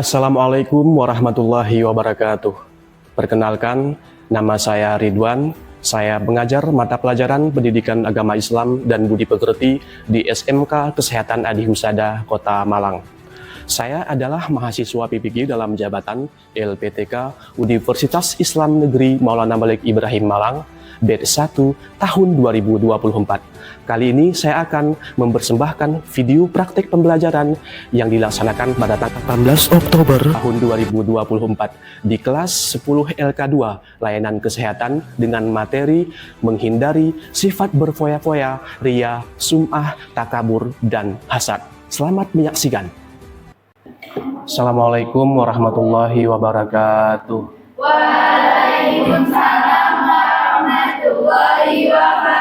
Assalamualaikum warahmatullahi wabarakatuh. Perkenalkan, nama saya Ridwan. Saya pengajar mata pelajaran Pendidikan Agama Islam dan Budi Pekerti di SMK Kesehatan Adi Husada, Kota Malang. Saya adalah mahasiswa PPG dalam jabatan LPTK Universitas Islam Negeri Maulana Malik Ibrahim Malang, batch 1 tahun 2024. Kali ini saya akan mempersembahkan video praktik pembelajaran yang dilaksanakan pada tanggal 18 Oktober tahun 2024 di kelas 10 LK2 Layanan Kesehatan dengan materi menghindari sifat berfoya-foya, ria, sum'ah, takabur, dan hasad. Selamat menyaksikan. Assalamualaikum warahmatullahi wabarakatuh. Waalaikumsalam warahmatullahi wabarakatuh.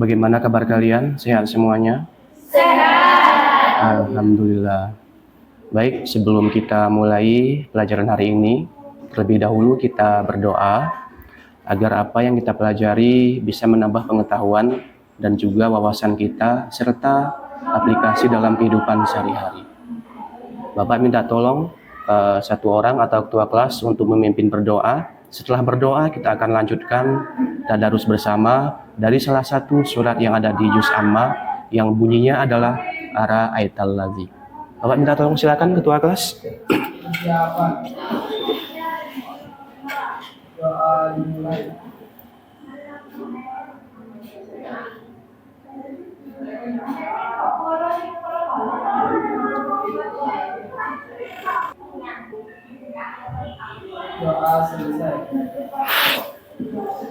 Bagaimana kabar kalian? Sehat semuanya? Sehat. Alhamdulillah. Baik, sebelum kita mulai pelajaran hari ini, terlebih dahulu kita berdoa agar apa yang kita pelajari bisa menambah pengetahuan dan juga wawasan kita serta aplikasi dalam kehidupan sehari-hari. Bapak minta tolong satu orang atau ketua kelas untuk memimpin berdoa. Setelah berdoa, kita akan lanjutkan tadarus bersama dari salah satu surat yang ada di Juz Amma yang bunyinya adalah Ara Aital Ladzi. Bapak minta tolong, silakan ketua kelas. Doa selesai.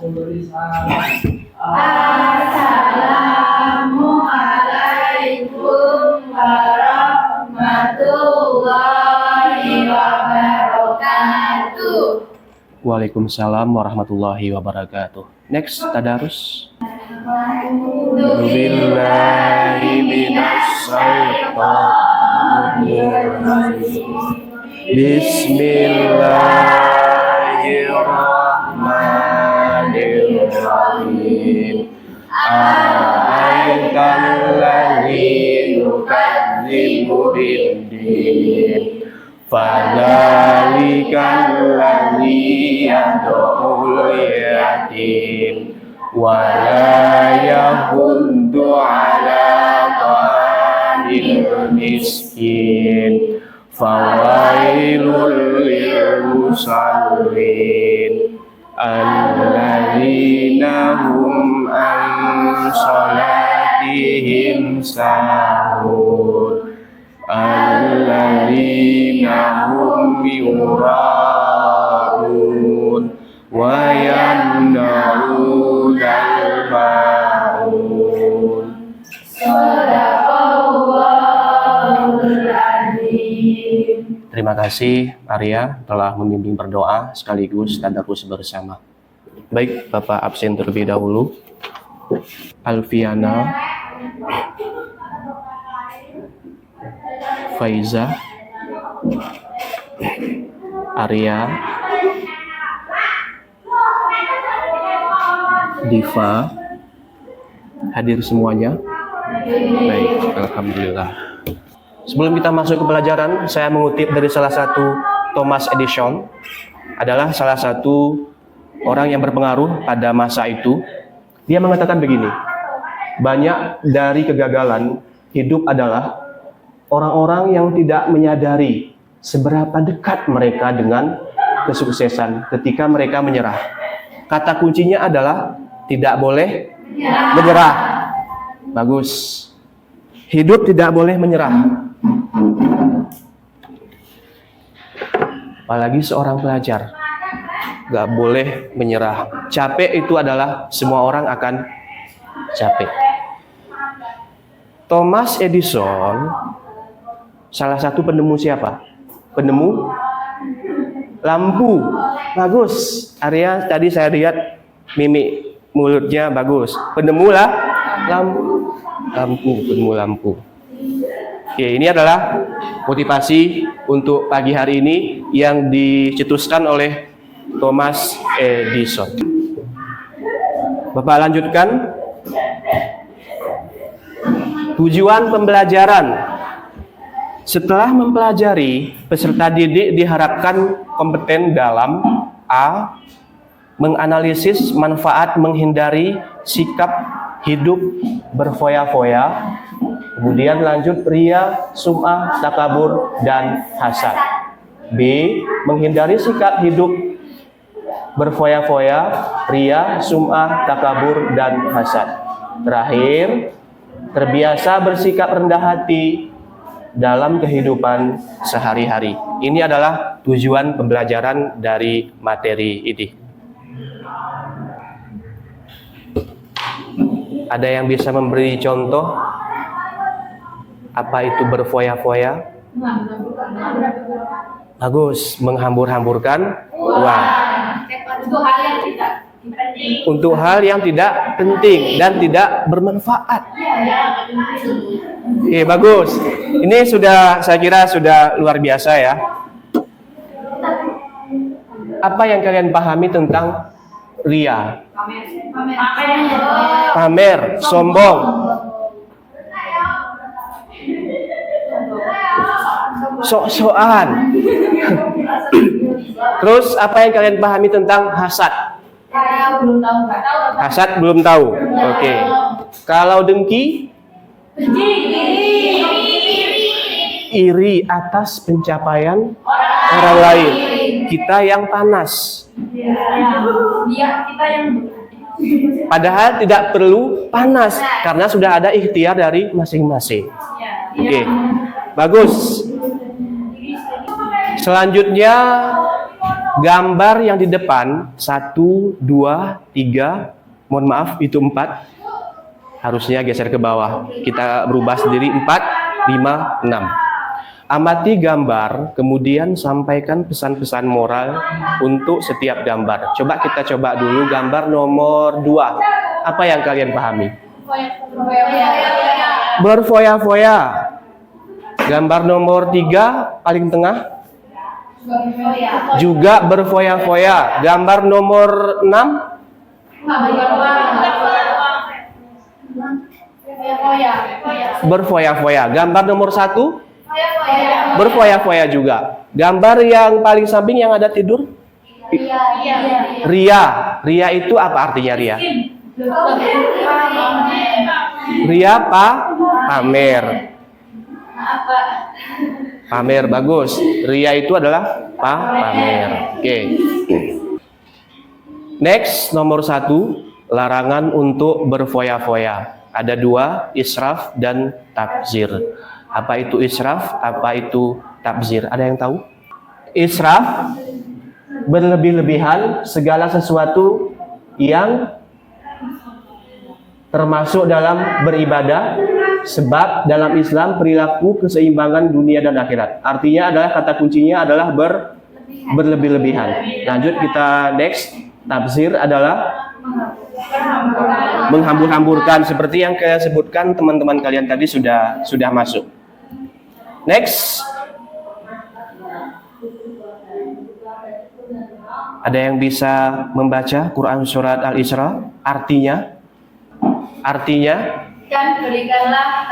Memberi salam. Assalamualaikum warahmatullahi wabarakatuh. Waalaikumsalam warahmatullahi wabarakatuh. Next, tadarus. Billahi minasyaitonir Bismillahirrahmanirrahim. Ara'aital ladzi yukadzibu bid-din, fadzalikal ladzi yad'ul yatim wa la yahuddu 'ala ta'amil miskin. Fawailul lil musallin alladzina hum an salatihim sahun alladzina hum yura'un wa yamna'unal ma'un. Terima kasih Arya telah membimbing berdoa sekaligus tadarus bersama. Baik, Bapak absen terlebih dahulu. Alfiana, Faiza, Arya, Diva, hadir semuanya. Baik, alhamdulillah. Sebelum kita masuk ke pelajaran, saya mengutip dari salah satu Thomas Edison, adalah salah satu orang yang berpengaruh pada masa itu. Dia mengatakan begini, banyak dari kegagalan hidup adalah orang-orang yang tidak menyadari seberapa dekat mereka dengan kesuksesan ketika mereka menyerah. Kata kuncinya adalah tidak boleh menyerah. Bagus. Hidup tidak boleh menyerah. Apalagi seorang pelajar, gak boleh menyerah. Capek itu adalah semua orang akan capek. Thomas Edison, salah satu penemu siapa? Penemu lampu. Bagus. Arya, tadi saya lihat mimik mulutnya bagus. Penemu lah lampu. Penemu lampu. Oke, ini adalah motivasi untuk pagi hari ini yang dicetuskan oleh Thomas Edison. Bapak lanjutkan. Tujuan pembelajaran. Setelah mempelajari, peserta didik diharapkan kompeten dalam A. Menganalisis manfaat menghindari sikap hidup berfoya-foya. Kemudian lanjut ria, sum'ah, takabur, dan hasad. B. Menghindari sikap hidup berfoya-foya, ria, sum'ah, takabur, dan hasad. Terakhir, terbiasa bersikap rendah hati dalam kehidupan sehari-hari. Ini adalah tujuan pembelajaran dari materi ini. Ada yang bisa memberi contoh apa itu berfoya-foya? Bagus, menghambur-hamburkan uang. Untuk hal yang tidak penting. Untuk hal yang tidak penting dan tidak bermanfaat. Oke, bagus. Ini saya kira sudah luar biasa ya. Apa yang kalian pahami tentang ria? Pamer, sombong. Sok-sokan. Terus apa yang kalian pahami tentang hasad? Saya belum tahu. Hasad belum tahu. Oke. Kalau dengki? Iri atas pencapaian orang lain. Kita yang panas. Kita yang Padahal tidak perlu panas karena sudah ada ikhtiar dari masing-masing. Oke. Bagus. Selanjutnya gambar yang di depan 1, 2, 3, mohon maaf itu 4. Harusnya geser ke bawah. Kita berubah sendiri 4, 5, 6. Amati gambar, kemudian sampaikan pesan-pesan moral untuk setiap gambar. Coba dulu gambar nomor 2. Apa yang kalian pahami? Berfoya-foya. Gambar nomor 3 paling tengah juga berfoya-foya. Gambar nomor 6 berfoya-foya. Gambar nomor 1 berfoya-foya juga. Gambar yang paling samping yang ada tidur? Ria. Ria itu apa artinya ria? Ria pamer. Pamer, bagus. Ria itu adalah pamer. Oke. Next, nomor 1, larangan untuk berfoya-foya. Ada 2, israf dan tabzir. Apa itu israf? Apa itu tabzir? Ada yang tahu? Israf, berlebih-lebihan segala sesuatu yang termasuk dalam beribadah, sebab dalam Islam perilaku keseimbangan dunia dan akhirat. Artinya adalah kata kuncinya adalah berlebih-lebihan. Lanjut kita next. Tabzir adalah menghambur-hamburkan seperti yang saya sebutkan, teman-teman kalian tadi sudah masuk. Next. Ada yang bisa membaca Quran surat Al-Isra? Artinya? dan berikanlah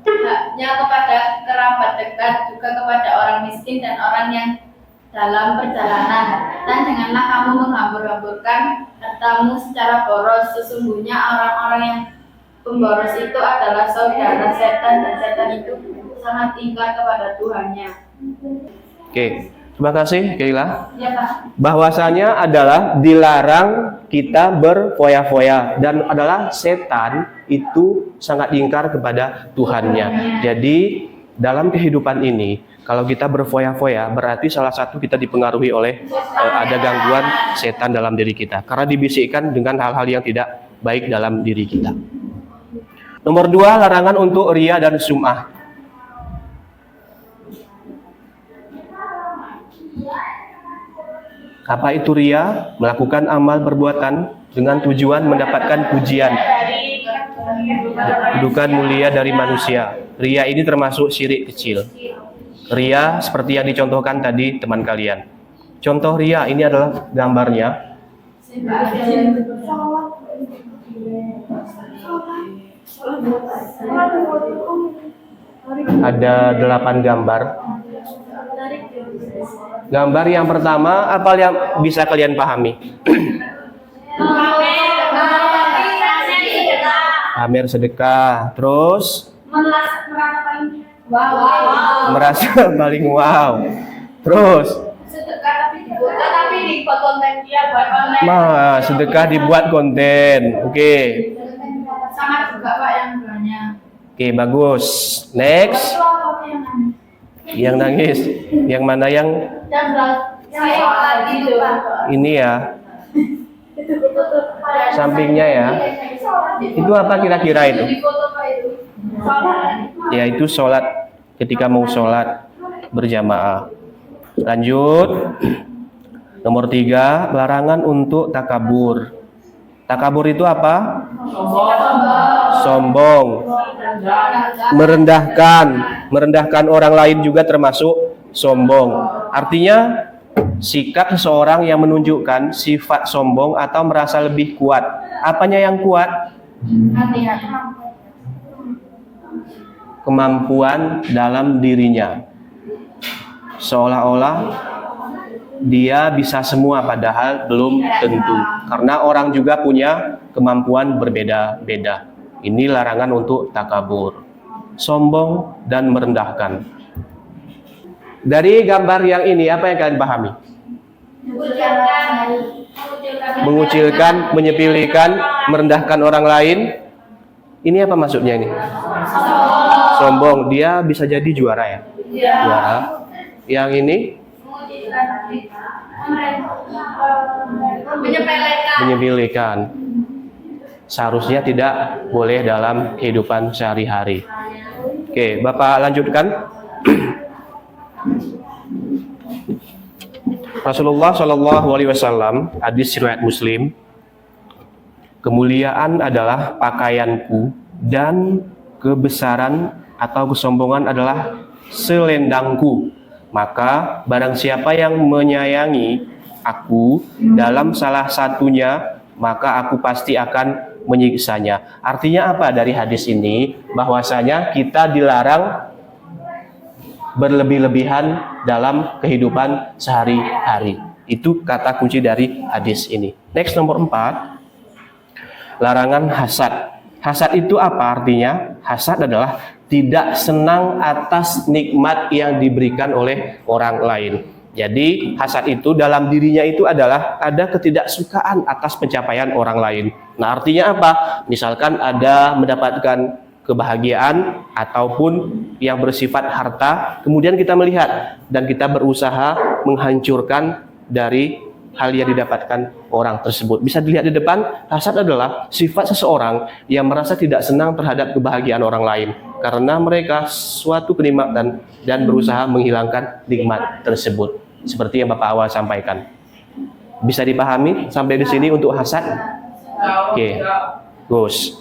haknya kepada kerabat dekat, juga kepada orang miskin dan orang yang dalam perjalanan. Dan janganlah kamu menghambur-hamburkan hartamu secara boros. Sesungguhnya orang-orang yang pemboros itu adalah saudara setan, dan setan itu sangat ingkar kepada Tuhannya. Oke, terima kasih Keila. Ya, Pak. Bahwasanya adalah dilarang kita berfoya-foya dan adalah setan itu sangat ingkar kepada Tuhannya. Jadi dalam kehidupan ini kalau kita berfoya-foya berarti salah satu kita dipengaruhi oleh ada gangguan setan dalam diri kita karena dibisikkan dengan hal-hal yang tidak baik dalam diri kita. Nomor 2, larangan untuk ria dan sum'ah. Apa itu ria? Melakukan amal perbuatan dengan tujuan mendapatkan pujian, kedudukan mulia dari manusia. Ria ini termasuk syirik kecil. Ria seperti yang dicontohkan tadi teman kalian. Contoh ria ini adalah gambarnya. Ada 8 gambar. Gambar yang pertama, apa yang bisa kalian pahami? Pamer sedekah. Terus merasa paling wow. Terus sedekah dibuat konten. Oke. Sama juga Pak yang banyak. Oke, bagus. Next. Yang nangis. Yang mana yang ini ya? Sampingnya ya. Itu apa kira-kira itu? Ya, itu sholat ketika mau sholat berjamaah. Lanjut. Nomor 3, larangan untuk takabur. Takabur itu apa? Sombong. Merendahkan orang lain juga termasuk sombong. Artinya sikap seseorang yang menunjukkan sifat sombong atau merasa lebih kuat. Apanya yang kuat? Kemampuan dalam dirinya. Seolah-olah dia bisa semua padahal belum tentu. Karena orang juga punya kemampuan berbeda-beda. Ini larangan untuk takabur. Sombong dan merendahkan. Dari gambar yang ini, apa yang kalian pahami? Mengucilkan, menyepelekan, merendahkan orang lain. Ini apa maksudnya ini? Sombong. Dia bisa jadi juara ya? Juara. Yang ini? Menyepelekan. Seharusnya tidak boleh dalam kehidupan sehari-hari. Oke, Bapak lanjutkan. Rasulullah Shallallahu Alaihi Wasallam, hadis riwayat Muslim, kemuliaan adalah pakaianku dan kebesaran atau kesombongan adalah selendangku. Maka barang siapa yang menyayangi aku dalam salah satunya, maka aku pasti akan menyiksanya. Artinya apa dari hadis ini? Bahwasanya kita dilarang berlebih-lebihan dalam kehidupan sehari-hari. Itu kata kunci dari hadis ini. Next, nomor 4. Larangan hasad. Hasad itu apa artinya? Hasad adalah tidak senang atas nikmat yang diberikan oleh orang lain. Jadi hasad itu dalam dirinya itu adalah ada ketidaksukaan atas pencapaian orang lain. Nah, artinya apa? Misalkan ada mendapatkan kebahagiaan ataupun yang bersifat harta, kemudian kita melihat dan kita berusaha menghancurkan dari hal yang didapatkan orang tersebut. Bisa dilihat di depan, hasad adalah sifat seseorang yang merasa tidak senang terhadap kebahagiaan orang lain karena mereka suatu kenikmatan dan berusaha menghilangkan nikmat tersebut. Seperti yang Bapak awal sampaikan. Bisa dipahami sampai di sini untuk hasad? Oke. Gus.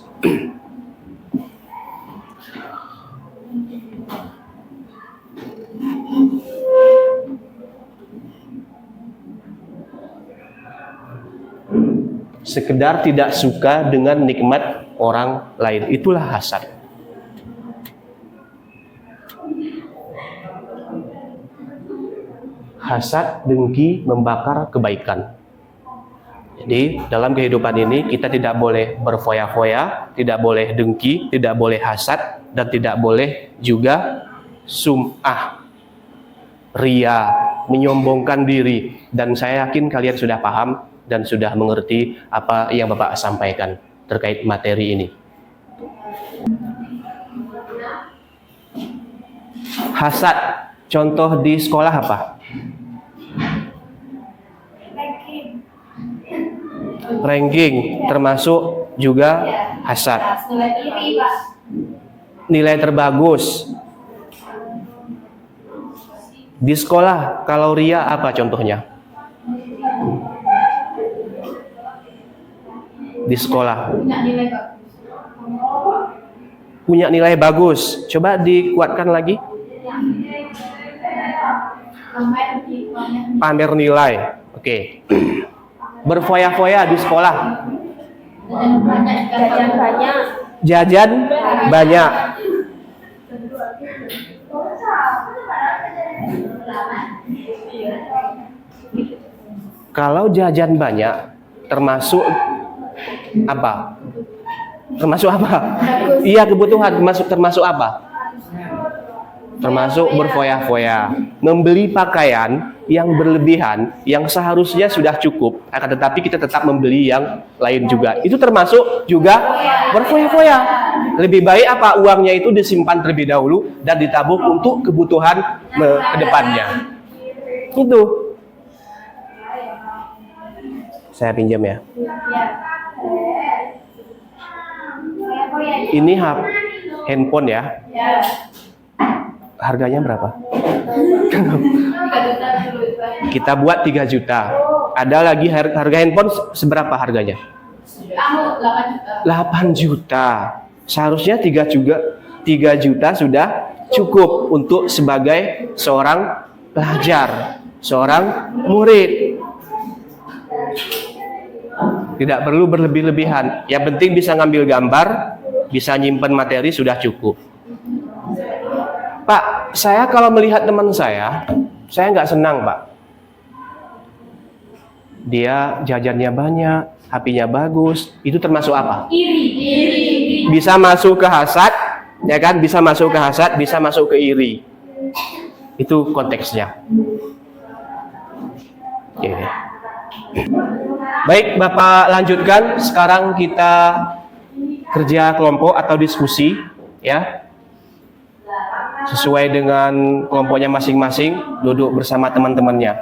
Sekedar tidak suka dengan nikmat orang lain, itulah hasad. Hasad, dengki, membakar kebaikan. Jadi dalam kehidupan ini kita tidak boleh berfoya-foya, tidak boleh dengki, tidak boleh hasad, dan tidak boleh juga sum'ah, ria, menyombongkan diri. Dan saya yakin kalian sudah paham dan sudah mengerti apa yang Bapak sampaikan terkait materi ini. Hasad, contoh di sekolah apa? Ranking, termasuk juga hasad. Nilai terbagus. Di sekolah, kalau ria apa contohnya? Di sekolah punya nilai bagus. Coba dikuatkan lagi. Pamer nilai. Oke. Berfoya-foya di sekolah. Jajan banyak. Kalau jajan banyak, termasuk apa? Termasuk apa? Iya, kebutuhan. Termasuk apa? Termasuk berfoya-foya. Membeli pakaian yang berlebihan, yang seharusnya sudah cukup, akan tetapi kita tetap membeli yang lain juga. Itu termasuk juga berfoya-foya. Lebih baik apa? Uangnya itu disimpan terlebih dahulu dan ditabung untuk kebutuhan ke depannya. Itu. Saya pinjam ya. Ini handphone ya. Harganya berapa? Kita buat 3 juta. Ada lagi harga handphone seberapa harganya? 8 juta. Seharusnya 3 juta sudah cukup untuk sebagai seorang pelajar, seorang murid. Tidak perlu berlebih-lebihan. Yang penting bisa ngambil gambar, bisa nyimpen materi sudah cukup. Pak, saya kalau melihat teman saya nggak senang, Pak. Dia jajannya banyak, HP-nya bagus, itu termasuk apa? Iri. Bisa masuk ke hasad, ya kan? Bisa masuk ke hasad, bisa masuk ke iri. Itu konteksnya. Oke. Baik, Bapak lanjutkan. Sekarang kita kerja kelompok atau diskusi, ya. Sesuai dengan kelompoknya masing-masing, duduk bersama teman-temannya.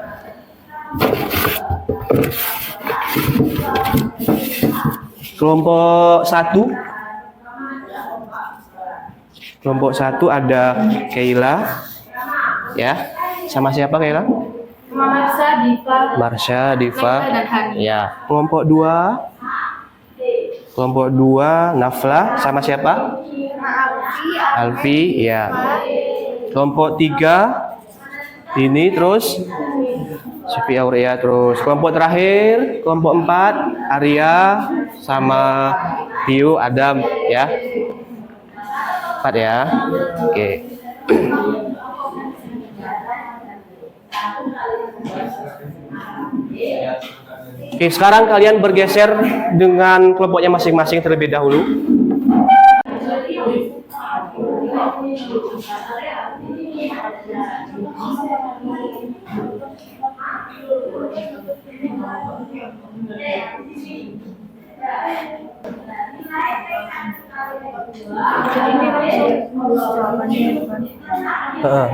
Kelompok 1. Kelompok 1 ada Keila. Ya. Sama siapa Keila? Marsha, Diva. Ya. Kelompok 2. Kelompok 2 Nafla sama siapa? Alfi, ya. Kelompok 3 ini terus Sifi Aurea terus. Kelompok terakhir, kelompok 4 Arya sama Tio Adam, ya. 4 ya. Oke. Oke, sekarang kalian bergeser dengan kelompoknya masing-masing terlebih dahulu.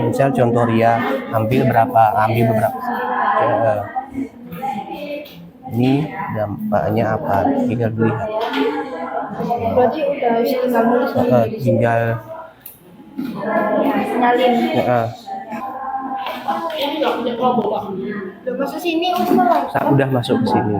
Misal contoh Ria, ambil berapa? Ambil beberapa. Ini dampaknya apa? Tinggal dilihat. Berarti udah tinggal nulis Tinggal nyalin. Udah masuk sini, Udah masuk ke sini.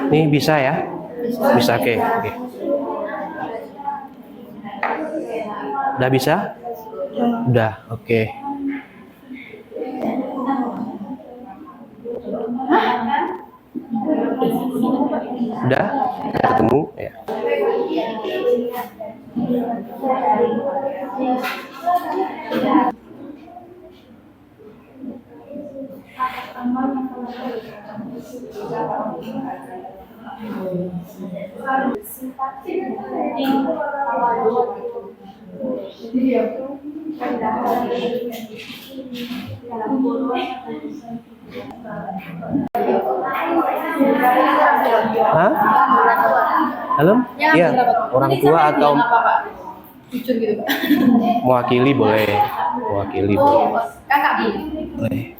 Ini bisa ya? Bisa, oke. Udah bisa? Udah, oke. Udah? Ketemu? Ya. Hah? Halo? Iya, orang tua atau Jujur gitu, Pak. mewakili boleh. Mewakili boleh. Kakak Boleh.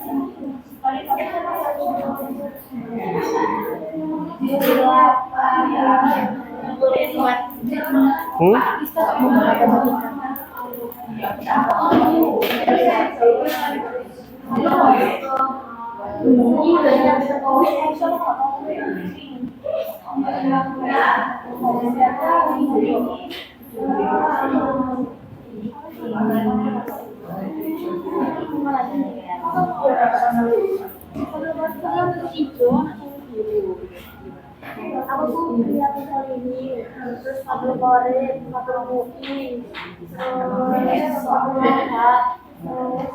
Hmm? Aku tuh lihat kali ini, terus aku korek, aku UI, terus aku lihat, terus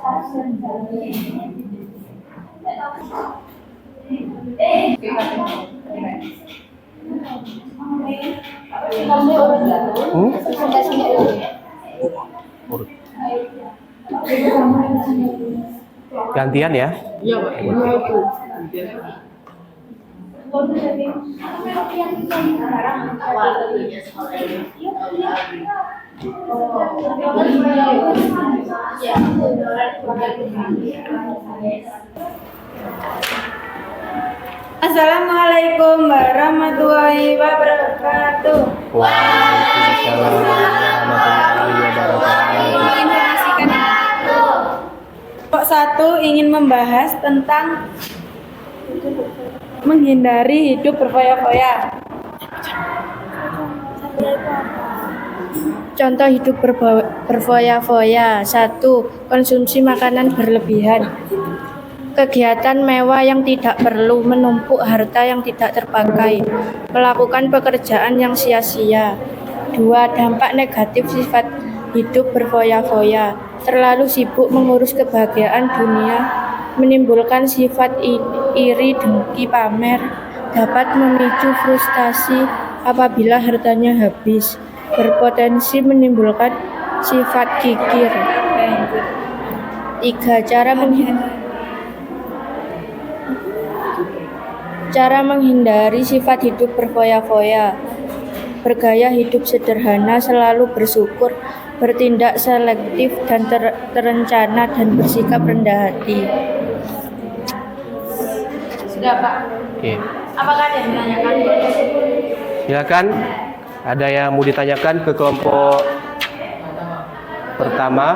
Hmm? Urut. Gantian ya. Assalamualaikum warahmatullahi wabarakatuh. Waalaikumsalam warahmatullahi wabarakatuh. Kelompok 1 ingin membahas tentang menghindari hidup berfoya-foya. Contoh hidup berfoya-foya. 1. Konsumsi makanan berlebihan. Kegiatan mewah yang tidak perlu, menumpuk harta yang tidak terpakai, melakukan pekerjaan yang sia-sia. 2. Dampak negatif sifat hidup berfoya-foya. Terlalu sibuk mengurus kebahagiaan dunia, menimbulkan sifat iri, dengki, pamer, dapat memicu frustasi apabila hartanya habis, berpotensi menimbulkan sifat kikir. 3. Cara menghindari sifat hidup berfoya-foya. Bergaya hidup sederhana, selalu bersyukur, bertindak selektif dan terencana, dan bersikap rendah hati. Sudah Pak. Oke. Apakah ada yang menanyakan? Silakan. Ada yang mau ditanyakan ke kelompok pertama?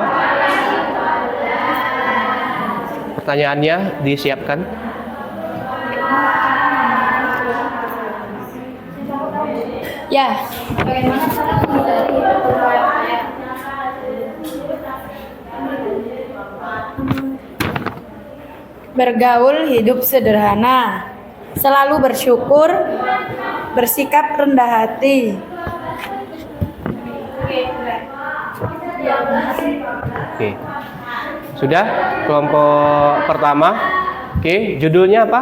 Pertanyaannya disiapkan. Ya, Bagaimana cara menghindari hidup berfoya-foya? bergaul hidup sederhana, selalu bersyukur, bersikap rendah hati. Oke. Sudah kelompok pertama? Oke, judulnya apa?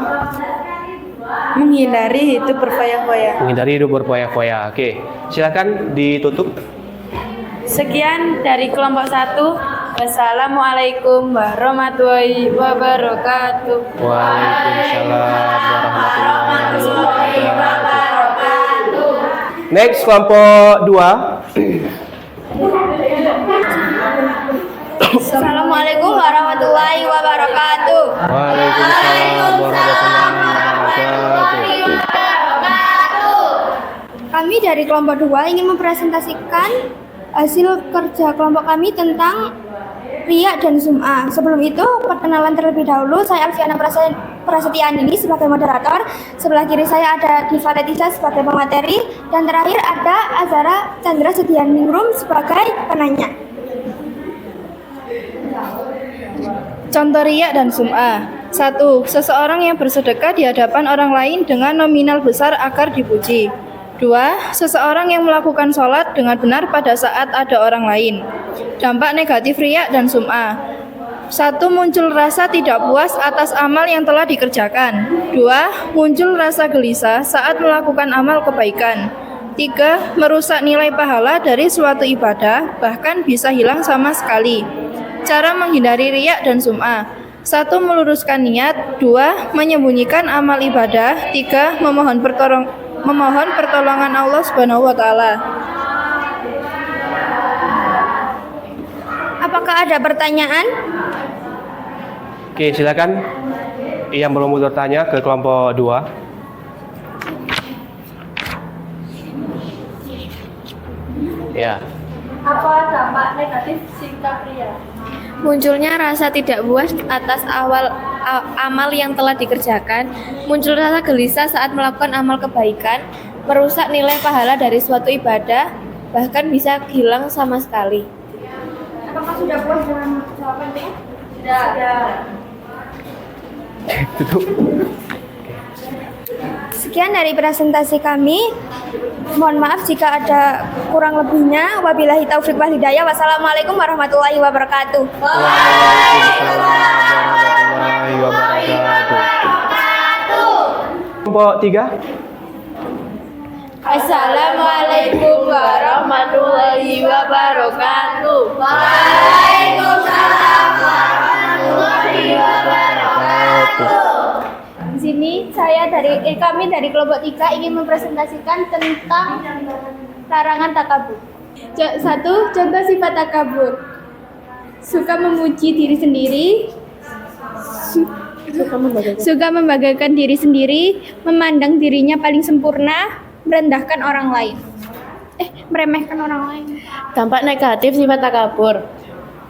Menghindari hidup berfoya-foya. Menghindari hidup berfoya-foya. Oke, silakan ditutup. Sekian dari kelompok 1. Wassalamualaikum warahmatullahi wabarakatuh. Waalaikumsalam warahmatullahi wabarakatuh. Next kelompok 2. Assalamualaikum warahmatullahi wabarakatuh. Waalaikumsalam warahmatullahi wabarakatuh. Kami dari kelompok 2 ingin mempresentasikan hasil kerja kelompok kami tentang riya dan sum'ah. Sebelum itu, perkenalan terlebih dahulu. Saya Alfiana Prasetyani sebagai moderator. Sebelah kiri saya ada Diva Letiza sebagai pemateri. Dan terakhir ada Azara Chandra Sedianingrum sebagai penanya. Contoh riya dan sum'ah. 1. Seseorang yang bersedekah di hadapan orang lain dengan nominal besar agar dipuji. 2. Seseorang yang melakukan sholat dengan benar pada saat ada orang lain. Dampak negatif riya dan sum'ah. 1. Muncul rasa tidak puas atas amal yang telah dikerjakan. 2. Muncul rasa gelisah saat melakukan amal kebaikan. 3. Merusak nilai pahala dari suatu ibadah, bahkan bisa hilang sama sekali. Cara menghindari riya dan sum'ah. 1. Meluruskan niat. 2. Menyembunyikan amal ibadah. 3. Memohon pertolongan Allah Subhanahu wa Ta'ala. Apakah ada pertanyaan? Oke, silakan yang belum bertanya ke kelompok 2. Ya. Apa dampak negatif sikap ria? Munculnya rasa tidak puas atas amal yang telah dikerjakan, muncul rasa gelisah saat melakukan amal kebaikan, merusak nilai pahala dari suatu ibadah, bahkan bisa hilang sama sekali. Apakah sudah puas dengan jawabannya? Tutup. Sekian dari presentasi kami. Mohon maaf jika ada kurang lebihnya. Wabillahi taufik wal hidayah. Wassalamualaikum warahmatullahi wabarakatuh. Waalaikumsalam warahmatullahi wabarakatuh. Kelompok 3. Assalamualaikum warahmatullahi wabarakatuh. Di sini kami dari kelompok 3 ingin mempresentasikan tentang larangan takabur. 1. Contoh sifat takabur. Suka memuji diri sendiri. Suka membanggakan diri sendiri, memandang dirinya paling sempurna, merendahkan orang lain. Meremehkan orang lain. Dampak negatif sifat takabur: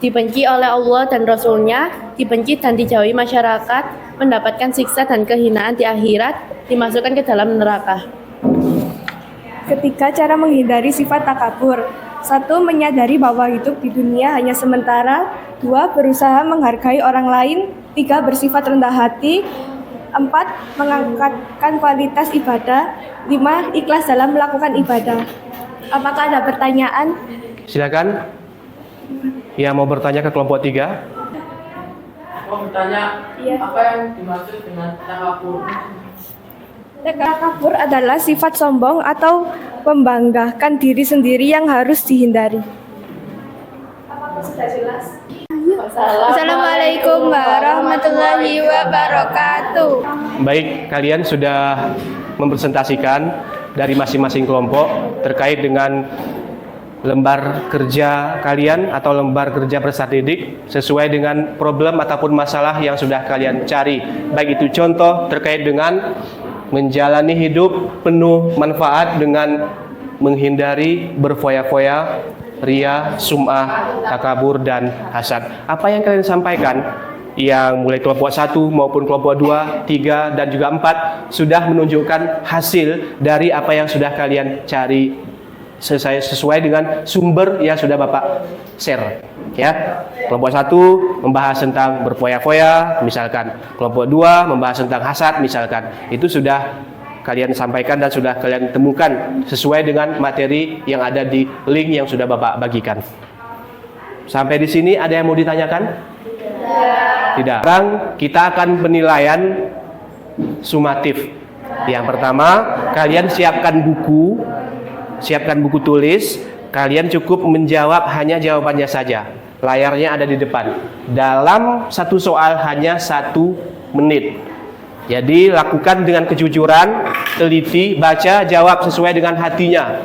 dibenci oleh Allah dan Rasul-Nya, dibenci dan dijauhi masyarakat, mendapatkan siksa dan kehinaan di akhirat, dimasukkan ke dalam neraka. Ketiga cara menghindari sifat takabur. 1. Menyadari bahwa hidup di dunia hanya sementara. 2. Berusaha menghargai orang lain. 3. Bersifat rendah hati. 4. Mengangkatkan kualitas ibadah. 5. Ikhlas dalam melakukan ibadah. Apakah ada pertanyaan? Silakan. Yang mau bertanya ke kelompok 3. Mau bertanya, apa yang dimaksud dengan takabur? Takabur adalah sifat sombong atau membanggakan diri sendiri yang harus dihindari. Assalamualaikum warahmatullahi wabarakatuh. Baik, kalian sudah mempresentasikan dari masing-masing kelompok terkait dengan lembar kerja kalian atau lembar kerja peserta didik sesuai dengan problem ataupun masalah yang sudah kalian cari. Baik itu contoh terkait dengan menjalani hidup penuh manfaat dengan menghindari berfoya-foya, ria, sum'ah, takabur, dan hasad. Apa yang kalian sampaikan, yang mulai kelompok 1 maupun kelompok 2, 3, dan juga 4 sudah menunjukkan hasil dari apa yang sudah kalian cari sesuai dengan sumber yang sudah Bapak share. Ya, kelompok 1 membahas tentang berfoya-foya, misalkan. Kelompok 2 membahas tentang hasad, misalkan. Itu sudah kalian sampaikan dan sudah kalian temukan sesuai dengan materi yang ada di link yang sudah Bapak bagikan. Sampai di sini ada yang mau ditanyakan? Tidak. Sekarang kita akan penilaian sumatif. Yang pertama, kalian siapkan buku tulis. Kalian cukup menjawab hanya jawabannya saja. Layarnya ada di depan. Dalam satu soal hanya 1 menit. Jadi lakukan dengan kejujuran, teliti, baca, jawab sesuai dengan hatinya.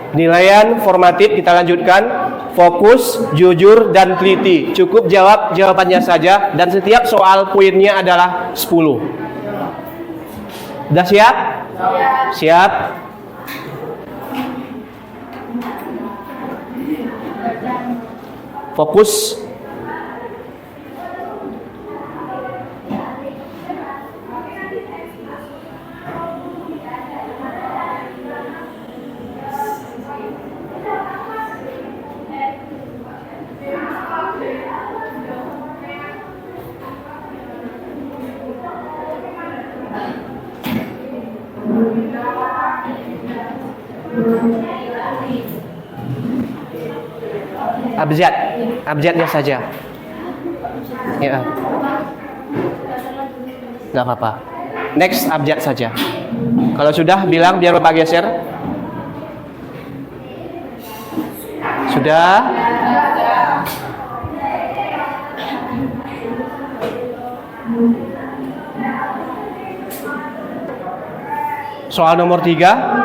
Penilaian formatif kita lanjutkan. Fokus, jujur, dan teliti. Cukup jawab jawabannya saja. Dan setiap soal poinnya adalah 10. Sudah siap? Siap. Fokus. Abjadnya saja. Ya. Nggak apa-apa. Next abjad saja. Kalau sudah bilang biar Bapak geser. Sudah? Soal nomor 3.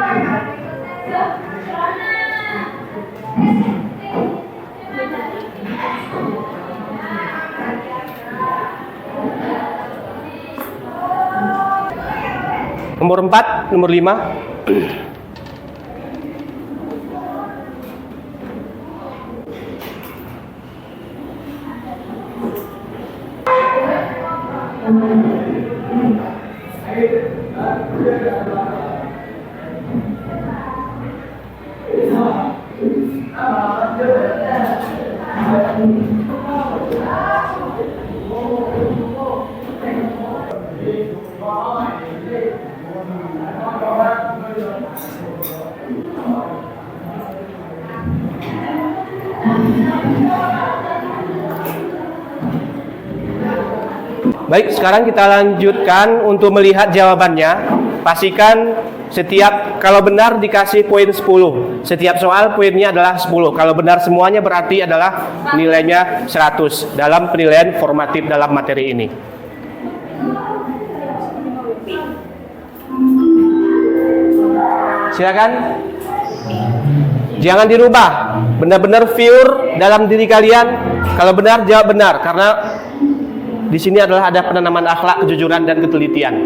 Nomor 4, nomor 5. Baik, sekarang kita lanjutkan untuk melihat jawabannya. Pastikan kalau benar dikasih poin 10. Setiap soal poinnya adalah 10. Kalau benar semuanya berarti adalah nilainya 100 dalam penilaian formatif dalam materi ini. Silakan. Jangan dirubah. Benar-benar pure dalam diri kalian. Kalau benar jawab benar, karena di sini adalah ada penanaman akhlak, kejujuran, dan ketelitian.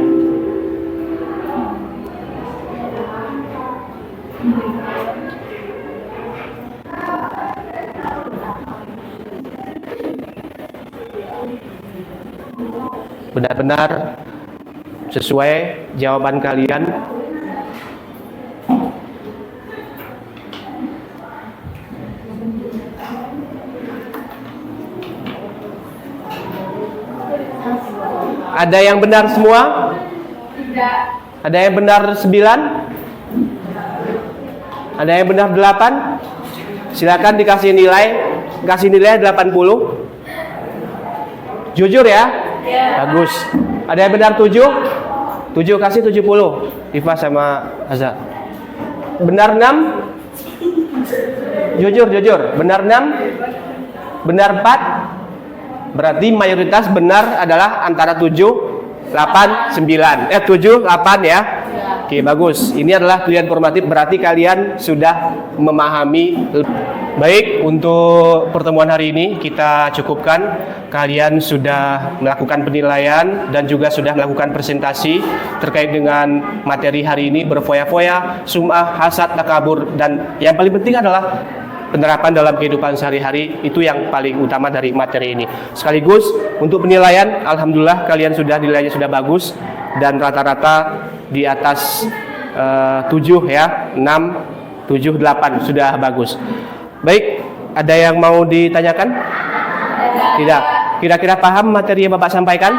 Benar-benar sesuai jawaban kalian. Ada yang benar semua? Tidak. Ada yang benar 9? Ada yang benar 8? Silakan dikasih nilai. Kasih nilai 80. Jujur ya? Bagus. Ada yang benar 7? 7 kasih 70. Iva sama Azza. Benar 6? Jujur. Benar 6? Benar 4? Berarti mayoritas benar adalah antara 7, 8, 9. 7, 8 ya. Oke, bagus. Ini adalah pilihan formatif, berarti kalian sudah memahami. Baik, untuk pertemuan hari ini kita cukupkan. Kalian sudah melakukan penilaian dan juga sudah melakukan presentasi terkait dengan materi hari ini, berfoya-foya, sum'ah, hasad, takabur, dan yang paling penting adalah penerapan dalam kehidupan sehari-hari. Itu yang paling utama dari materi ini. Sekaligus untuk penilaian, alhamdulillah kalian nilainya sudah bagus dan rata-rata di atas 7 ya, 6, 7, 8 sudah bagus. Baik, ada yang mau ditanyakan? Tidak. Kira-kira paham materi yang Bapak sampaikan?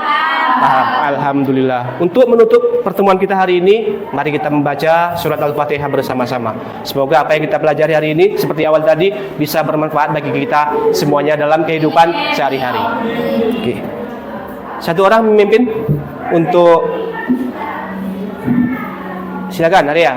Paham, alhamdulillah. Untuk menutup pertemuan kita hari ini, mari kita membaca surat Al-Fatihah bersama-sama. Semoga apa yang kita pelajari hari ini seperti awal tadi bisa bermanfaat bagi kita semuanya dalam kehidupan sehari-hari. Oke. Satu orang memimpin untuk, silakan Arya.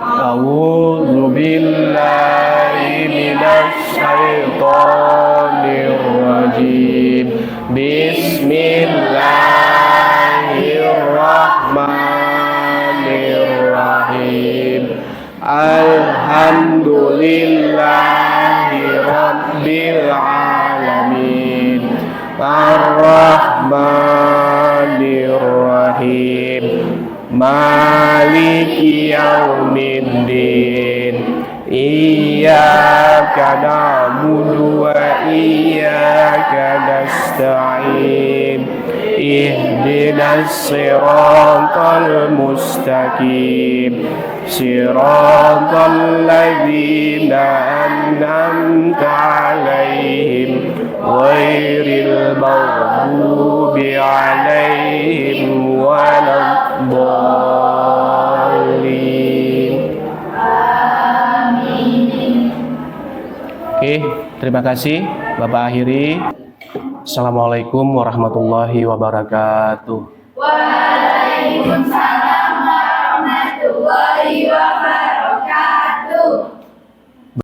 A'udzu billahi minasy syaithanir rajim. Bismillahirrahmanirrahim. Alhamdulillahi rabbil alamin. Ar-Rahmanir Rahim. Maliki yaumiddin. Iyyaka na'budu wa iyyaka nasta'in. Ihdinas siratal mustaqim. Siratal ladzina an'amta 'alaihim ghairil maghdubi 'alaihim waladdallin. Oke, terima kasih. Bapak akhiri. Assalamualaikum warahmatullahi wabarakatuh. Waalaikumsalam.